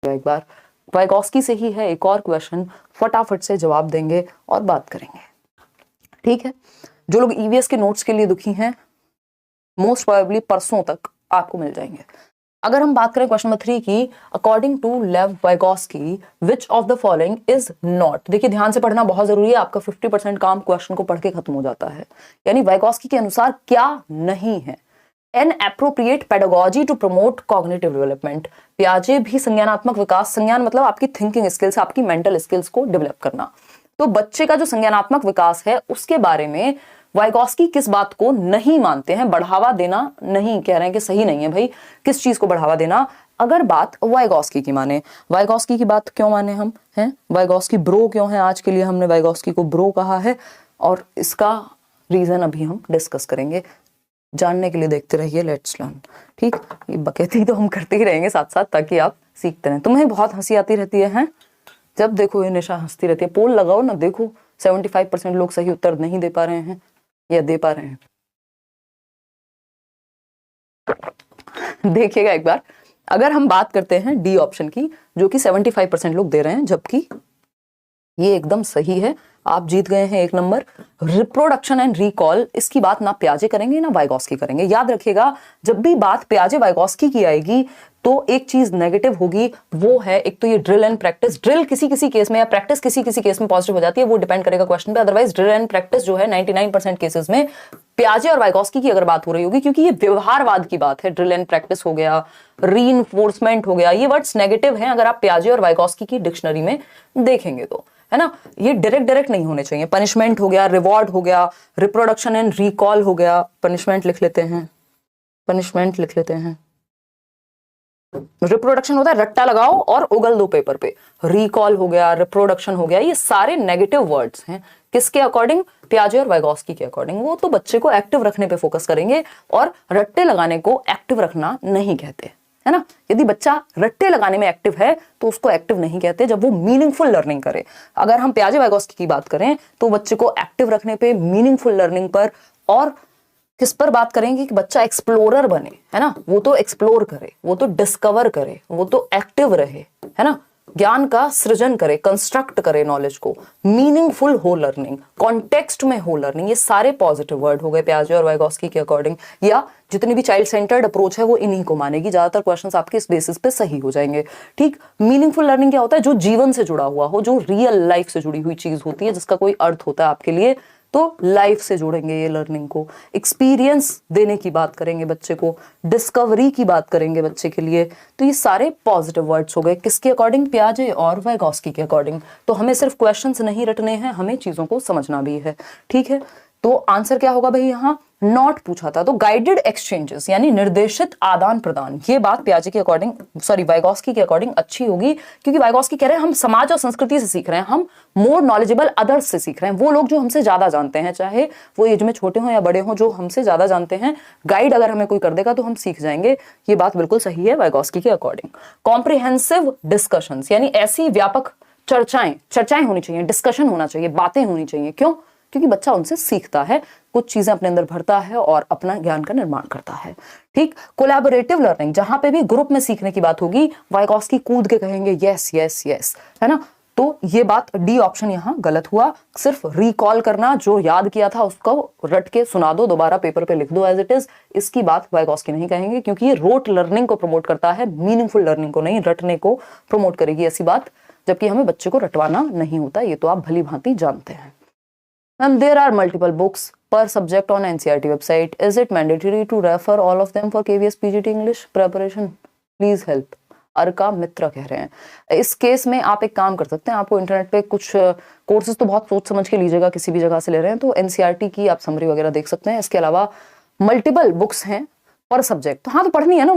एक बार वाइगॉस्की से ही है एक और क्वेश्चन, फटाफट से जवाब देंगे और बात करेंगे। ठीक है, जो लोग ईवीएस के नोट्स के लिए दुखी हैं, मोस्ट प्रोबेबली परसों तक आपको मिल जाएंगे। अगर हम बात करें क्वेश्चन नंबर 3 की, according to Lev Vygotsky which of the following is not. देखिए ध्यान से पढ़ना बहुत जरूरी है, आपका 50% काम क्वेश्चन को पढ़ के खत्म हो जाता है। यानी वाइगॉस्की के अनुसार क्या नहीं है। An appropriate pedagogy to promote cognitive development. पियाजे भी संज्ञानात्मक विकास, संज्ञान मतलब आपकी थिंकिंग स्किल्स, आपकी मेंटल स्किल्स को डेवलप करना। तो बच्चे का जो संज्ञानात्मक विकास है उसके बारे में वाइगॉस्की किस बात को नहीं मानते हैं, बढ़ावा देना नहीं कह रहे हैं कि सही नहीं है भाई, किस चीज को बढ़ावा देना। अगर बात वाइगॉस्की की माने, वाइगॉस्की की बात क्यों माने हम हैं, वाइगॉस्की ब्रो क्यों है, आज के लिए हमने वाइगॉस्की को ब्रो कहा है और इसका रीजन अभी हम डिस्कस करेंगे। जानने के लिए देखते रहिए लेट्स लर्न। ठीक, ये बकैती तो हम करते ही रहेंगे साथ साथ ताकि आप सीखते रहें। तुम्हें बहुत हंसी आती रहती है हैं? जब देखो ये निशा हंसती रहती है। पोल लगाओ ना, देखो 75% लोग सही उत्तर नहीं दे पा रहे हैं या दे पा रहे हैं। देखिएगा एक बार, अगर हम बात करते हैं डी ऑप्शन की जो कि 75% लोग दे रहे हैं, जबकि ये एकदम सही है, आप जीत गए हैं 1 नंबर। रिप्रोडक्शन एंड रिकॉल, इसकी बात ना पियाजे करेंगे ना वाइगॉस्की करेंगे। याद रखिएगा, जब भी बात पियाजे वाइगॉस्की की आएगी तो एक चीज नेगेटिव होगी, वो है एक तो ये ड्रिल एंड प्रैक्टिस। ड्रिल किसी किसी केस में या प्रैक्टिस किसी किसी केस में पॉजिटिव हो जाती है, वो डिपेंड करेगा क्वेश्चन पे। अदरवाइज ड्रिल एंड प्रैक्टिस जो है 99% केसेस में पियाजे और वाइगॉस्की की अगर बात हो रही होगी, क्योंकि ये व्यवहारवाद की बात है। ड्रिल एंड प्रैक्टिस हो गया, रीइंफोर्समेंट हो गया, ये वर्ड्स नेगेटिव हैं अगर आप पियाजे और वाइगॉस्की की डिक्शनरी में देखेंगे तो, है ना। ये डायरेक्ट नहीं होने चाहिए। पनिशमेंट हो गया, रिवॉर्ड हो गया, रिप्रोडक्शन एंड रिकॉल हो गया। पनिशमेंट लिख लेते हैं, पनिशमेंट लिख लेते हैं। रिप्रोडक्शन होता है रट्टा लगाओ और उगल दो पेपर पे। रिकॉल हो गया, रिप्रोडक्शन हो गया, ये सारे नेगेटिव वर्ड्स हैं। किसके अकॉर्डिंग? पियाजे और वाइगॉस्की के अकॉर्डिंग। वो तो बच्चे को एक्टिव रखने पे फोकस करेंगे और रट्टे लगाने को एक्टिव रखना नहीं कहते, है ना। यदि बच्चा रट्टे लगाने में एक्टिव है तो उसको एक्टिव नहीं कहते जब वो मीनिंगफुल लर्निंग करे। अगर हम पियाजे वाइगॉस्की की बात करें तो बच्चे को एक्टिव रखने पे, मीनिंगफुल लर्निंग पर और किस पर बात करेंगे कि बच्चा एक्सप्लोरर बने, है ना। वो तो एक्सप्लोर करे, वो तो डिस्कवर करे, वो तो एक्टिव रहे, है ना। ज्ञान का सृजन करे, कंस्ट्रक्ट करे नॉलेज को, मीनिंगफुल हो लर्निंग, कॉन्टेक्स्ट में हो लर्निंग। ये सारे पॉजिटिव वर्ड हो गए पियाजे और वाइगॉस्की के अकॉर्डिंग। या जितनी भी चाइल्ड सेंटर्ड अप्रोच है वो इन्हीं को मानेगी। ज्यादातर क्वेश्चंस आपके इस बेसिस पे सही हो जाएंगे। ठीक, मीनिंगफुल लर्निंग क्या होता है? जो जीवन से जुड़ा हुआ हो, जो रियल लाइफ से जुड़ी हुई चीज होती है, जिसका कोई अर्थ होता है आपके लिए, तो लाइफ से जोड़ेंगे ये लर्निंग को। एक्सपीरियंस देने की बात करेंगे बच्चे को, डिस्कवरी की बात करेंगे बच्चे के लिए। तो ये सारे पॉजिटिव वर्ड्स हो गए। किसके अकॉर्डिंग? पियाजे और वाइगॉस्की के अकॉर्डिंग। तो हमें सिर्फ क्वेश्चंस नहीं रटने हैं, हमें चीजों को समझना भी है। ठीक है, तो आंसर क्या होगा भाई? यहाँ नॉट पूछा था तो गाइडेड एक्सचेंजेस यानी निर्देशित आदान प्रदान, ये बात पियाजे के अकॉर्डिंग, सॉरी वाइगॉस्की के अकॉर्डिंग अच्छी होगी, क्योंकि वाइगॉस्की कह रहे हैं हम समाज और संस्कृति से सीख रहे हैं, हम मोर नॉलेजेबल अदर्स से सीख रहे हैं। वो लोग जो हमसे ज्यादा जानते हैं, चाहे वो एज में छोटे हों या बड़े हों, जो हमसे ज्यादा जानते हैं, गाइड अगर हमें कोई कर देगा तो हम सीख जाएंगे। ये बात बिल्कुल सही है वाइगॉस्की के अकॉर्डिंग। कॉम्प्रिहेंसिव डिस्कशंस यानी ऐसी व्यापक चर्चाएं होनी चाहिए, डिस्कशन होना चाहिए, बातें होनी चाहिए। क्यों? क्योंकि बच्चा उनसे सीखता है, कुछ चीजें अपने अंदर भरता है और अपना ज्ञान का निर्माण करता है। ठीक, कोलैबोरेटिव लर्निंग, जहां पे भी ग्रुप में सीखने की बात होगी, वाइगॉस्की कूद के कहेंगे यस यस यस, है ना। तो ये बात डी ऑप्शन यहां गलत हुआ। सिर्फ रिकॉल करना, जो याद किया था उसको रट के सुना दो, दोबारा पेपर पे लिख दो एज इट इज, इसकी बात वाइगॉस्की नहीं कहेंगे, क्योंकि ये रोट लर्निंग को प्रमोट करता है, मीनिंगफुल लर्निंग को नहीं, रटने को प्रमोट करेगी ऐसी बात, जबकि हमें बच्चे को रटवाना नहीं होता। ये तो आप भली भांति जानते हैं। And there are multiple books per subject on NCERT website. Is it mandatory to refer all of them for KVS PGT English preparation? Please help. अर्का मित्र कह रहे हैं। इस केस में आप एक काम कर सकते हैं, आपको इंटरनेट पे कुछ कोर्सेज तो बहुत सोच समझ के लीजिएगा, किसी भी जगह से ले रहे हैं तो NCERT की आप समरी वगैरह देख सकते हैं। इसके अलावा मल्टीपल बुक्स हैं पर सब्जेक्ट। तो हाँ, तो पढ़नी है ना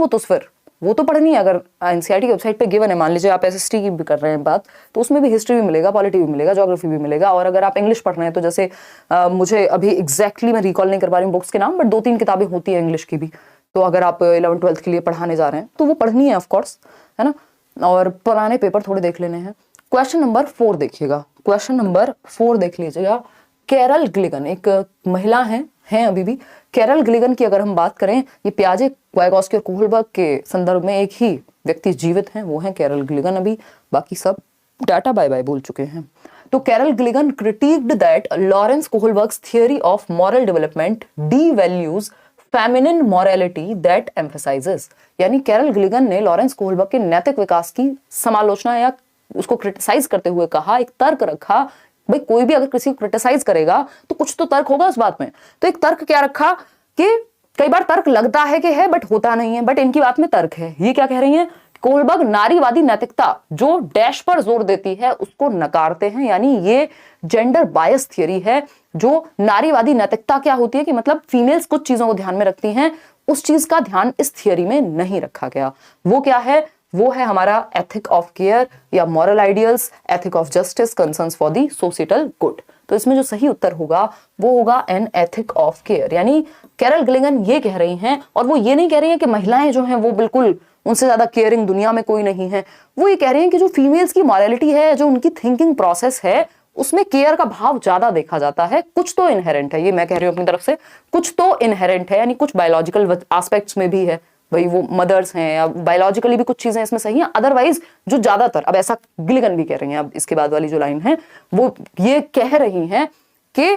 वो तो पढ़नी है। अगर एनसीईआरटी की वेबसाइट पे गिवन है, मान लीजिए आप एसएसटी की भी कर रहे हैं बात, तो उसमें भी हिस्ट्री भी मिलेगा, पॉलिटी भी मिलेगा, ज्योग्राफी भी मिलेगा। और अगर आप इंग्लिश पढ़ रहे हैं तो जैसे मुझे अभी एग्जैक्टली मैं रिकॉल नहीं कर पा रही हूँ बुक्स के नाम, बट 2-3 किताबें होती है इंग्लिश की भी। तो अगर आप 11th-12th के लिए पढ़ाने जा रहे हैं तो वो पढ़नी है ऑफकोर्स, है ना। और पुराने पेपर थोड़े देख लेने हैं। क्वेश्चन नंबर 4 देखिएगा, क्वेश्चन नंबर 4 देख लीजिएगा। कैरल ग्लिगन एक महिला हैं अभी भी। कैरल ग्लिगन की अगर हम बात करें, ये पियाजे, वाइगॉस्की और कोहलबर्ग के संदर्भ में एक ही व्यक्ति जीवित हैं वो हैं कैरल गिलिगन, अभी बाकी सब डाटा बाय बाय बोल चुके हैं। तो Carol Gilligan criticized that Lawrence Kohlberg's theory of moral development devalues feminine morality that emphasizes, यानी कैरल गिलिगन ने लॉरेंस कोहलबर्ग के नैतिक विकास की समालोचना या उसको क्रिटिसाइज करते हुए कहा, एक तर्क रखा, भाई कोई भी अगर किसी को क्रिटिसाइज करेगा तो कुछ तो तर्क होगा उस बात में। तो एक तर्क क्या रखा कि कई बार तर्क लगता है कि है बट होता नहीं है, बट इनकी बात में तर्क है। ये क्या कह रही हैं, कोहलबर्ग नारीवादी नैतिकता जो डैश पर जोर देती है उसको नकारते हैं, यानी ये जेंडर बायस थियरी है। जो नारीवादी नैतिकता क्या होती है कि मतलब फीमेल्स कुछ चीजों को ध्यान में रखती हैं, उस चीज का ध्यान इस थियरी में नहीं रखा गया। वो क्या है, वो है हमारा एथिक ऑफ केयर या moral ideals, ethic of justice, concerns for the societal good. तो इसमें जो सही उत्तर होगा वो होगा एन एथिक ऑफ केयर। यानी कैरल गिलिगन ये कह रही हैं, और वो ये नहीं कह रही हैं कि महिलाएं जो हैं वो बिल्कुल उनसे ज्यादा केयरिंग दुनिया में कोई नहीं है। वो ये कह रही हैं कि जो फीमेल्स की मॉरलिटी है, जो उनकी थिंकिंग प्रोसेस है, उसमें केयर का भाव ज्यादा देखा जाता है। कुछ तो इनहेरेंट है, ये मैं कह रही हूं अपनी तरफ से, कुछ तो इनहेरेंट है, यानी कुछ बायोलॉजिकल एस्पेक्ट्स में भी है, भाई वो मदर्स हैं या बायोलॉजिकली भी कुछ चीजें इसमें सही हैं। अदरवाइज जो ज्यादातर, अब ऐसा गिलिगन भी कह रही हैं, अब इसके बाद वाली जो लाइन है वो ये कह रही हैं कि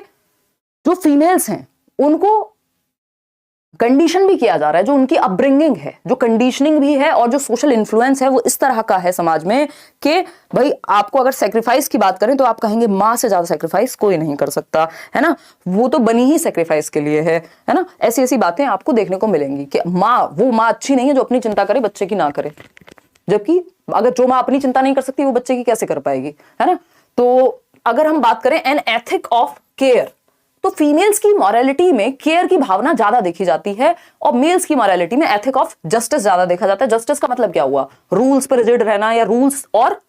जो फीमेल्स हैं उनको कंडीशन भी किया जा रहा है, जो उनकी अपब्रिंगिंग है, जो कंडीशनिंग भी है और जो सोशल इन्फ्लुएंस है वो इस तरह का है समाज में कि भाई आपको अगर सेक्रीफाइस की बात करें तो आप कहेंगे मां से ज्यादा सेक्रीफाइस कोई नहीं कर सकता, है ना, वो तो बनी ही सेक्रीफाइस के लिए है ना। ऐसी ऐसी बातें आपको देखने को मिलेंगी कि वो माँ अच्छी नहीं है जो अपनी चिंता करे बच्चे की ना करे, जबकि अगर जो माँ अपनी चिंता नहीं कर सकती वो बच्चे की कैसे कर पाएगी, है ना। तो अगर हम बात करें एन एथिक ऑफ केयर, तो फीमेल्स की मॉरलिटी में केयर की भावना ज्यादा देखी जाती है और मेल्स की मॉरलिटी में एथिक ऑफ जस्टिस ज्यादा देखा जाता है। जस्टिस का मतलब क्या हुआ, रूल्स पर रिजिड रहना या रूल्स और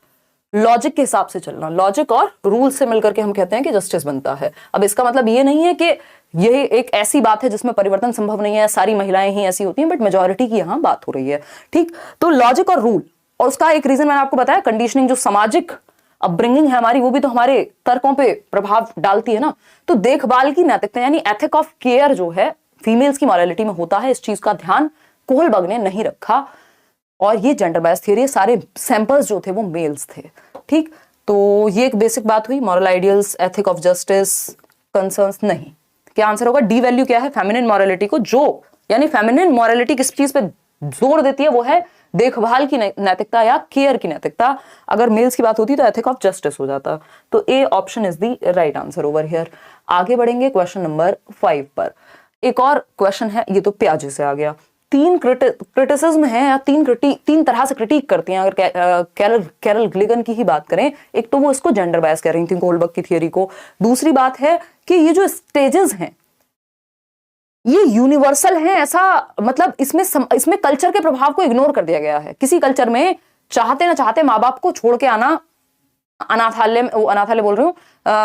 लॉजिक के हिसाब से चलना। लॉजिक और रूल्स से मिलकर के हम कहते हैं कि जस्टिस बनता है। अब इसका मतलब ये नहीं है कि ये एक ऐसी बात है जिसमें परिवर्तन संभव नहीं है, सारी महिलाएं ही ऐसी होती हैं, बट मेजॉरिटी की यहां बात हो रही है। ठीक, तो लॉजिक और रूल, और उसका एक रीजन मैंने आपको बताया, कंडीशनिंग, जो सामाजिक अपब्रिंगिंग है हमारी, वो भी तो हमारे तर्कों पे प्रभाव डालती है ना। तो देखभाल की नैतिकता यानी एथिक ऑफ केयर जो है फीमेल्स की मॉरलिटी में होता है, इस चीज का ध्यान कोहलबर्ग ने नहीं रखा। और ये जेंडर बायस थ्योरी, सारे सैंपल्स जो थे वो मेल्स थे। ठीक, तो ये एक बेसिक बात हुई, moral ideals, ethic of justice, concerns नहीं। क्या आंसर होगा, डी वैल्यू क्या है, फेमिनिन मॉरलिटी को, जो यानी फेमिनिन मॉरलिटी किस चीज पे जोर देती है, वो है देखभाल की नैतिकता या केयर की नैतिकता। अगर मेल्स की बात होती तो एथिक ऑफ जस्टिस हो जाता। तो A option is the right answer over here. आगे बढ़ेंगे क्वेश्चन नंबर 5 पर। एक और क्वेश्चन है, ये तो प्याजे से आ गया। 3 क्रिटिसिज्म है या 3 तरह से क्रिटिक करती हैं अगर कैरल गिलिगन की ही बात करें। एक तो वो इसको जेंडर बायस कह रही थी कोहलबर्ग की थियरी को। दूसरी बात है कि ये जो स्टेजेस हैं ये यूनिवर्सल हैं, ऐसा मतलब इसमें कल्चर के प्रभाव को इग्नोर कर दिया गया है। किसी कल्चर में चाहते ना चाहते माँ बाप को छोड़ के आना, अनाथालय बोल रही हूँ,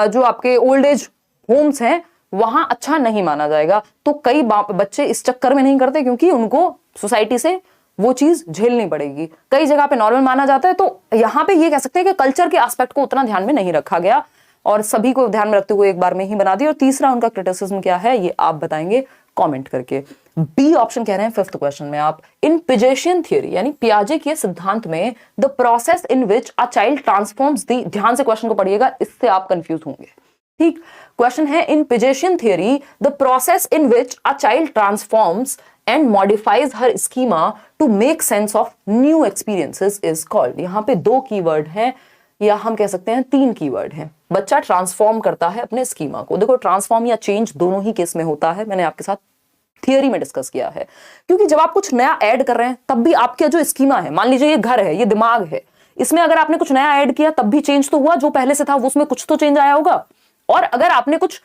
जो आपके ओल्ड एज होम्स हैं वहां अच्छा नहीं माना जाएगा। तो कई बच्चे इस चक्कर में नहीं करते क्योंकि उनको सोसाइटी से वो चीज झेलनी पड़ेगी। कई जगह पे नॉर्मल माना जाता है, तो यहाँ पे ये कह सकते हैं कि कल्चर के एस्पेक्ट को उतना ध्यान में नहीं रखा गया और सभी को ध्यान में रखते हुए एक बार में ही बना दिया। और तीसरा उनका क्रिटिसिज्म क्या है ये आप बताएंगे कमेंट करके। बी ऑप्शन कह रहे हैं 5th क्वेश्चन में आप, इन पिजेशियन थियरी यानी पियाजे के सिद्धांत में the process in which a child transforms the, ध्यान से क्वेश्चन को पढ़िएगा, इससे आप कंफ्यूज होंगे। ठीक, क्वेश्चन है in Piagetian theory the process in which a child transforms and modifies her schema to make sense of new experiences is called. यहां पे 2 कीवर्ड हैं या हम कह सकते हैं 3 कीवर्ड हैं। बच्चा ट्रांसफॉर्म करता है अपने स्कीमा को। देखो ट्रांसफॉर्म या चेंज दोनों ही केस में होता है, मैंने आपके साथ थियरी में डिस्कस किया है। क्योंकि जब आप कुछ नया ऐड कर रहे हैं तब भी आपका जो स्कीमा है, मान लीजिए ये घर है, ये दिमाग है, इसमें अगर आपने कुछ नया ऐड किया तब भी चेंज तो हुआ, जो पहले से था उसमें कुछ तो चेंज आया होगा। और अगर आपने कुछ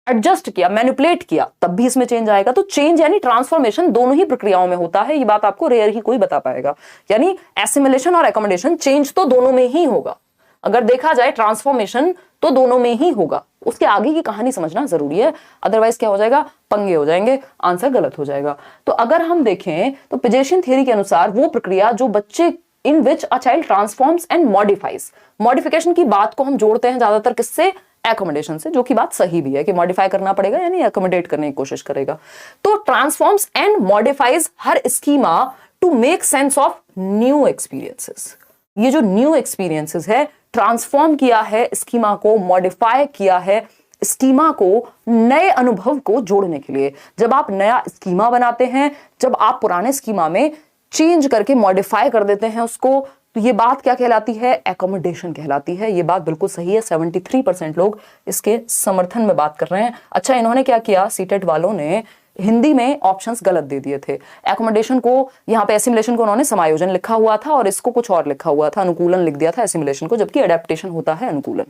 एडजस्ट किया, मैनिपुलेट किया, तब भी इसमें चेंज आएगा। तो चेंज यानी ट्रांसफॉर्मेशन दोनों ही प्रक्रियाओं में होता है। ये बात आपको रेयर ही कोई बता पाएगा। यानी एसिमिलेशन और एकोमोडेशन, चेंज तो दोनों में ही होगा। अगर देखा जाए ट्रांसफॉर्मेशन तो दोनों में ही होगा। उसके आगे की कहानी समझना जरूरी है, अदरवाइज क्या हो जाएगा, पंगे हो जाएंगे, आंसर गलत हो जाएगा। तो अगर हम देखें तो पिजेशियन थ्योरी के अनुसार वो प्रक्रिया जो बच्चे in which a child transforms and modifies, modification की बात को हम जोड़ते हैं ज्यादातर किससे, एकोमोडेशन से, जो कि बात सही भी है कि मॉडिफाई करना पड़ेगा यानी एकोमोडेट करने की कोशिश करेगा। तो transforms and modifies her schema to make sense of new experiences. ये जो न्यू एक्सपीरियंसेस है, ट्रांसफॉर्म किया है स्कीमा को, मॉडिफाई किया है स्कीमा को नए अनुभव को जोड़ने के लिए। जब आप नया स्कीमा बनाते हैं, जब आप पुराने स्कीमा में चेंज करके मॉडिफाई कर देते हैं उसको, तो ये बात क्या कहलाती है? एकोमोडेशन कहलाती है। ये बात बिल्कुल सही है, 73% लोग इसके समर्थन में बात कर रहे हैं। अच्छा, इन्होंने क्या किया, सीटेट वालों ने हिंदी में ऑप्शंस गलत दे दिए थे। एकोमोडेशन को यहाँ पे एसिमिलेशन को उन्होंने समायोजन लिखा हुआ था और इसको कुछ और लिखा हुआ था, अनुकूलन लिख दिया था एसिमिलेशन को, जबकि एडेप्टेशन होता है अनुकूलन।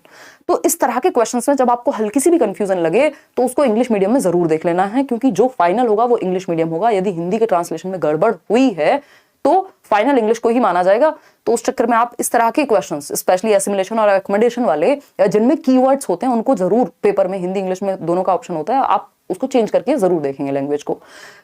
तो इस तरह के क्वेश्चंस में जब आपको हल्की सी भी कंफ्यूजन लगे तो उसको इंग्लिश मीडियम में जरूर देख लेना है, क्योंकि जो फाइनल होगा वो इंग्लिश मीडियम होगा। यदि हिंदी के ट्रांसलेशन में गड़बड़ हुई है तो फाइनल इंग्लिश को ही माना जाएगा। तो उस चक्कर में आप इस तरह के क्वेश्चंस, स्पेशली एसिमिलेशन और एकोमोडेशन वाले, या जिनमें कीवर्ड्स होते हैं, उनको जरूर पेपर में हिंदी इंग्लिश में दोनों का ऑप्शन होता है, आप उसको चेंज करके जरूर देखेंगे लैंग्वेज को।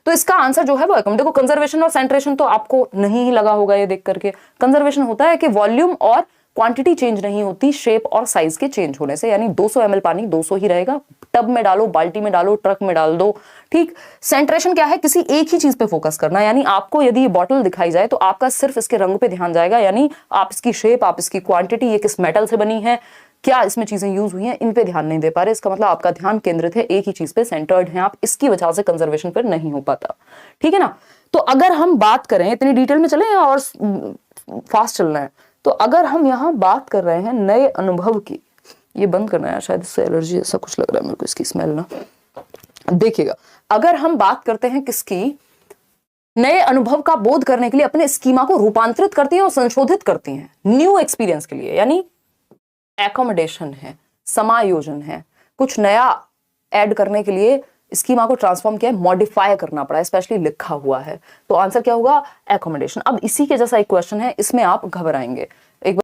तो इसका आंसर जो है वो देखो, कंजर्वेशन और सेंट्रेशन तो आपको नहीं लगा होगा ये देख करके। कंजर्वेशन होता है कि वॉल्यूम और क्वांटिटी चेंज नहीं होती शेप और साइज के चेंज होने से, यानी 200 ml पानी 200 ही रहेगा, टब में डालो, बाल्टी में डालो, ट्रक में डाल दो, ठीक। सेंट्रेशन क्या है? किसी एक ही चीज पे फोकस करना, यानी आपको यदि ये बॉटल दिखाई जाए तो आपका सिर्फ इसके रंग पे ध्यान जाएगा, यानी आप इसकी शेप, आप इसकी क्वांटिटी, ये किस मेटल से बनी है, क्या इसमें चीजें यूज हुई हैं, इन पे ध्यान नहीं दे पा रहे। इसका मतलब आपका ध्यान केंद्रित है एक ही चीज पे, सेंटर्ड है आप, इसकी वजह से कंजर्वेशन पर नहीं हो पाता, ठीक है ना। तो अगर हम बात करें, इतनी डिटेल में चले और फास्ट चलना है, तो अगर हम यहाँ बात कर रहे हैं नए अनुभव की, ये बंद करना है शायद, इससे एलर्जी ऐसा कुछ लग रहा है मेरे को, इसकी स्मेल ना। देखिएगा, अगर हम बात करते हैं किसकी, नए अनुभव का बोध करने के लिए अपने स्कीमा को रूपांतरित करती हैं और संशोधित करती हैं न्यू एक्सपीरियंस के लिए, यानी एकोमोडेशन है, समायोजन है, कुछ नया ऐड करने के लिए स्कीमा को ट्रांसफॉर्म किया है, मॉडिफाई करना पड़ा है, स्पेशली लिखा हुआ है, तो आंसर क्या होगा? एकोमोडेशन। अब इसी के जैसा एक क्वेश्चन है, इसमें आप घबराएंगे,